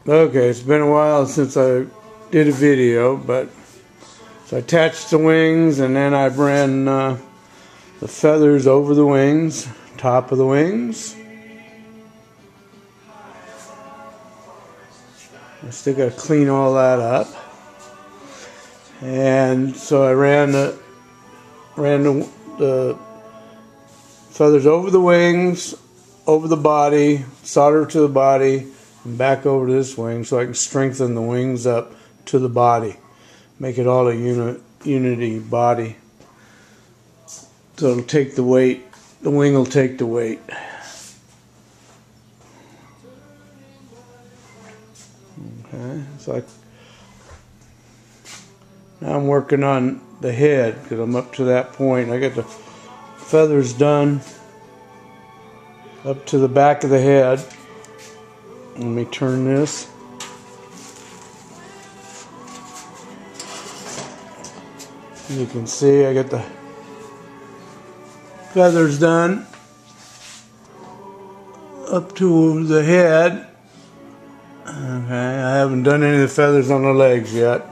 Okay, it's been a while since I did a video, but so I attached the wings and then I ran the feathers over the wings, top of the wings. I still got to clean all that up. And so I ran the feathers over the wings, over the body, solder to the body, and back over to this wing so I can strengthen the wings up to the body. Make it all a unity body. So it'll take the weight, the wing will take the weight. Okay, so now I'm working on the head because I'm up to that point. I got the feathers done up to the back of the head. Let me turn this. You can see I got the feathers done up to the head. Okay, I haven't done any of the feathers on the legs yet.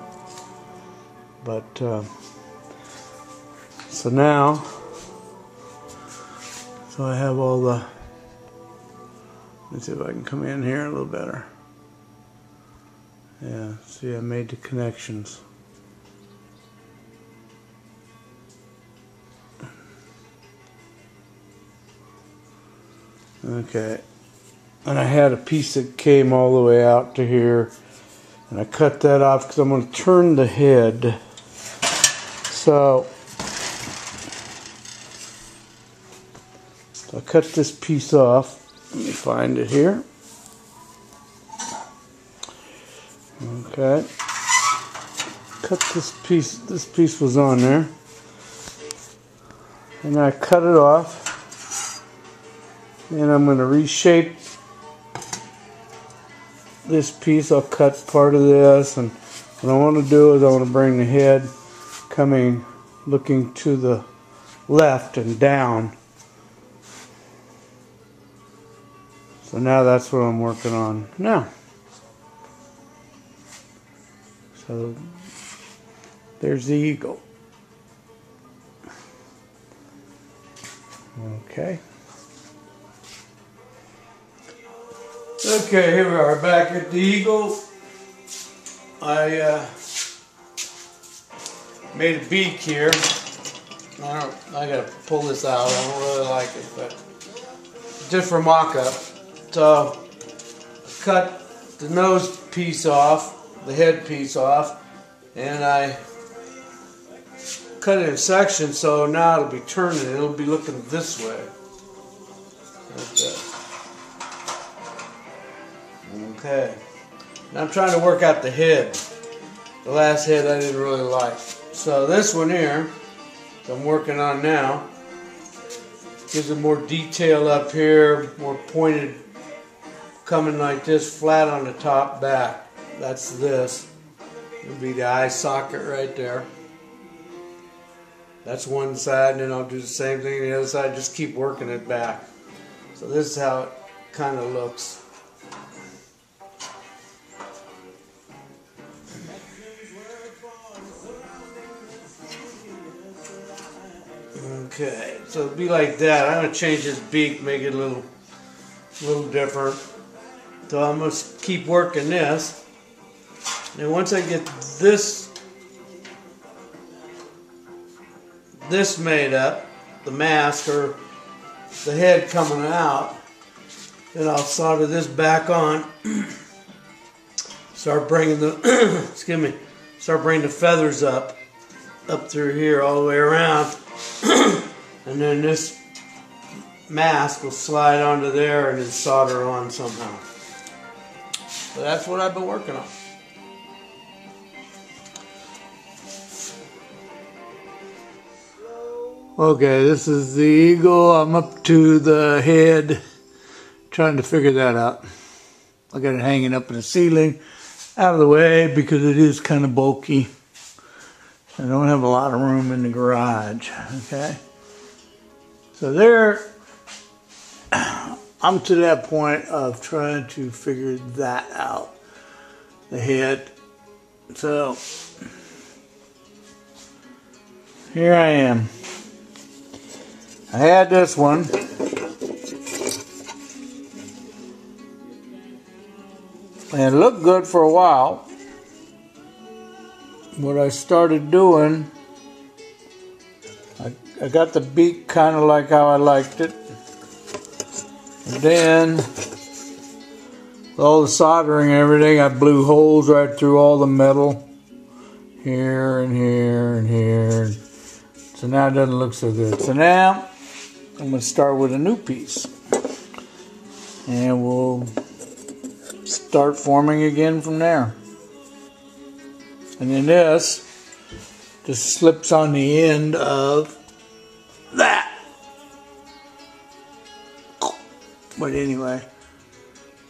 But, so now, so I have all the, let's see if I can come in here a little better. Yeah, see I made the connections. Okay, and I had a piece that came all the way out to here, and I cut that off because I'm going to turn the head. So I cut this piece off. Let me find it here. Okay. Cut this piece. This piece was on there. And I cut it off. And I'm going to reshape this piece. I'll cut part of this. And what I want to do is I want to bring the head coming, looking to the left and down. So now that's what I'm working on now. So there's the eagle. Okay. Okay, here we are back at the eagle. I made a beak here. I gotta pull this out. I don't really like it, but just for mock-up. So cut the nose piece off, the head piece off, and I cut it in sections so now it'll be turning. It'll be looking this way. Like that. Okay. Now I'm trying to work out the head. The last head I didn't really like. So this one here, that I'm working on now, gives it more detail up here, more pointed, coming like this, flat on the top back. That's this. It'll be the eye socket right there. That's one side, and then I'll do the same thing on the other side, just keep working it back. So this is how it kind of looks. Okay, so it'll be like that. I'm gonna change his beak, make it a little different. So I'm gonna keep working this. And once I get this made up, the mask or the head coming out, then I'll solder this back on. Start bringing the excuse me. Start bringing the feathers up through here all the way around. And then this mask will slide onto there and then solder on somehow. So that's what I've been working on. Okay, this is the eagle. I'm up to the head, trying to figure that out. I got it hanging up in the ceiling, out of the way because it is kind of bulky. I don't have a lot of room in the garage, okay? So there, I'm to that point of trying to figure that out. the head. So here I am. I had this one. And it looked good for a while. What I started doing, I got the beak kind of like how I liked it. And then, with all the soldering and everything, I blew holes right through all the metal. Here and here and here. So now it doesn't look so good. So now, I'm going to start with a new piece. And we'll start forming again from there. And then this just slips on the end of that. But anyway,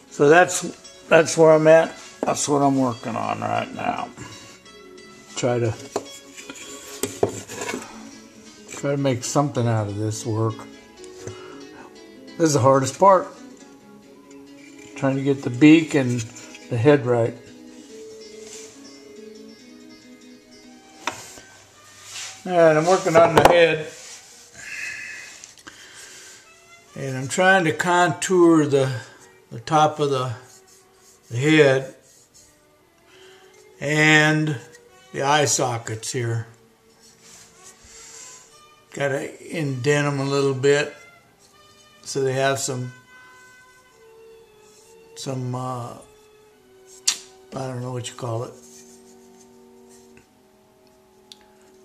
so that's where I'm at. That's what I'm working on right now. Try to make something out of this work. This is the hardest part. Trying to get the beak and the head right. Alright, I'm working on the head. And I'm trying to contour the top of the head and the eye sockets here. Gotta indent them a little bit so they have some I don't know what you call it,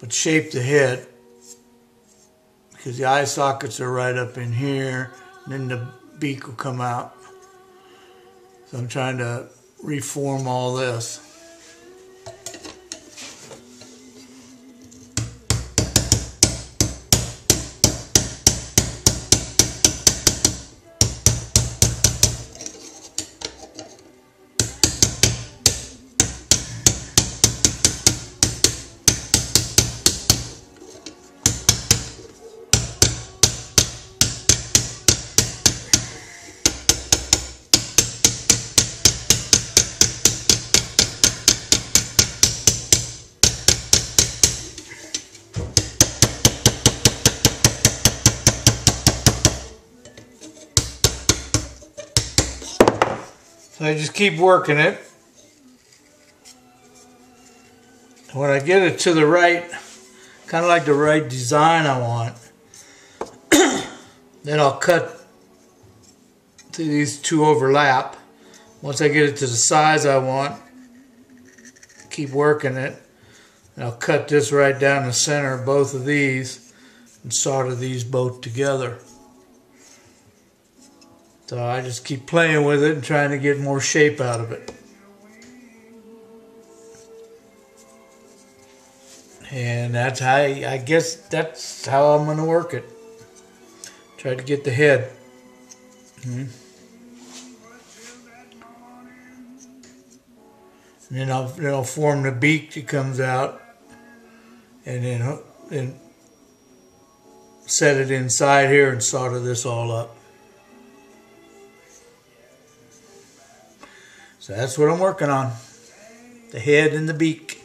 but shape the head, because the eye sockets are right up in here, and then the beak will come out. So I'm trying to reform all this. So I just keep working it. When I get it to the right, kind of like the right design I want, then I'll cut to these two overlap. Once I get it to the size I want, keep working it, and I'll cut this right down the center of both of these and solder these both together. So I just keep playing with it and trying to get more shape out of it. And that's how, I guess that's how I'm going to work it. Try to get the head. And then I'll form the beak that comes out, and then set it inside here and solder this all up. So that's what I'm working on. The head and the beak.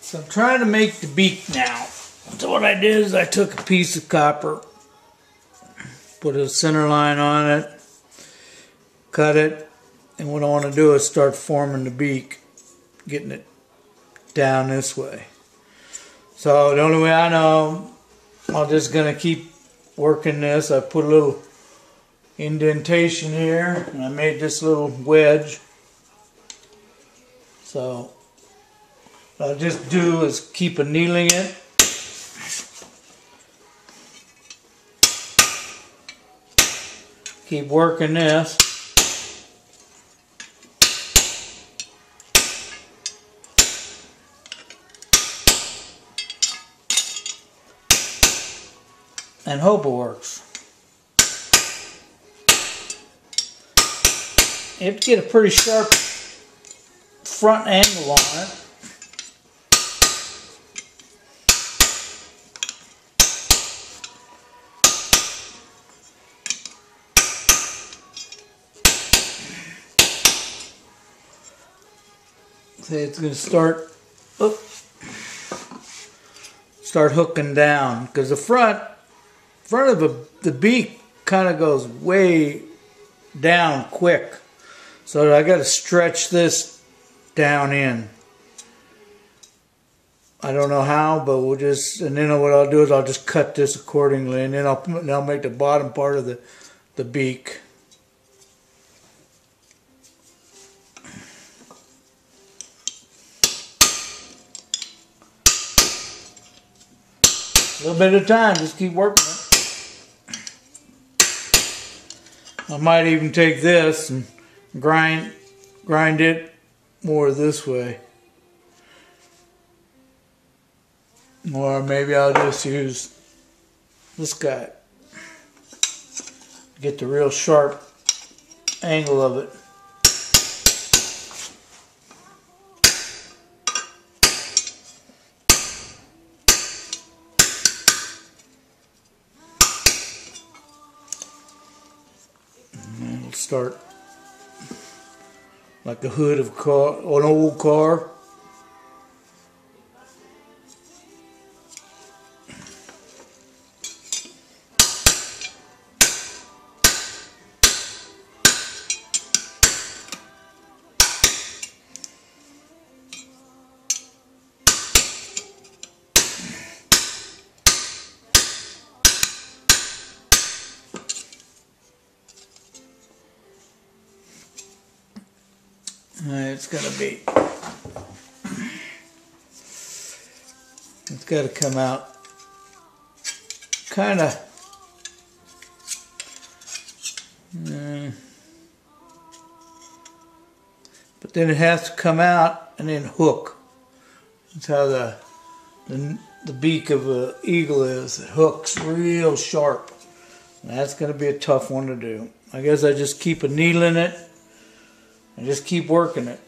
So I'm trying to make the beak now. So what I did is I took a piece of copper, put a center line on it, cut it, and what I want to do is start forming the beak, getting it down this way. So the only way I know, I'm just going to keep working this. I put a little indentation here, and I made this little wedge. So what I'll just do is keep annealing it. Keep working this. And hope it works. You have to get a pretty sharp front angle on it. See, it's going to start hooking down because the front of the beak kind of goes way down quick. So I got to stretch this down in. I don't know how, but we'll just, and then what I'll do is I'll just cut this accordingly, and then I'll make the bottom part of the beak. A little bit at a time, just keep working it. I might even take this and grind it more this way. Or maybe I'll just use this guy. Get the real sharp angle of it. And it'll start like the hood of a car, an old car. It's got to come out kind of but then it has to come out and then hook. That's how the beak of an eagle is. It hooks real sharp. And that's going to be a tough one to do. I guess I just keep a needle in it and just keep working it.